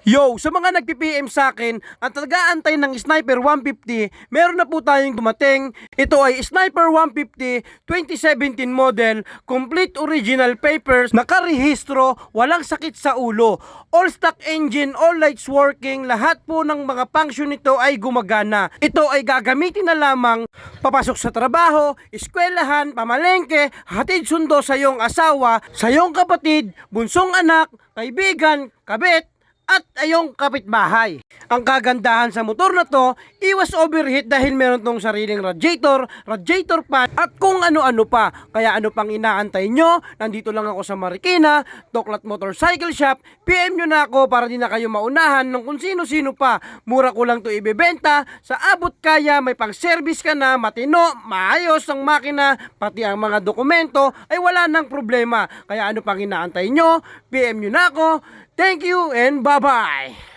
Yo, sa mga nagpi-PM sa akin, ang taga-antay ng Sniper 150, meron na po tayong dumating. Ito ay Sniper 150 2017 model, complete original papers, nakarehistro, walang sakit sa ulo. All stock engine, all lights working, lahat po ng mga function nito ay gumagana. Ito ay gagamitin na lamang papasok sa trabaho, eskwelahan, pamalengke, hatid sundo sa iyong asawa, sa iyong kapatid, bunsong anak, kaibigan, kabit, at ayong kapitbahay. Ang kagandahan sa motor na to, iwas overheat dahil meron tong sariling radiator fan, at kung ano-ano pa. Kaya ano pang inaantay nyo? Nandito lang ako sa Marikina, Toklat Motorcycle Shop. PM nyo na ako para di na kayo maunahan ng kung sino-sino pa. Mura ko lang to ibebenta, sa abot kaya, may pang service ka na, matino, maayos ang makina, pati ang mga dokumento ay wala nang problema. Kaya ano pang inaantay nyo? PM nyo na ako. Thank you and bye-bye!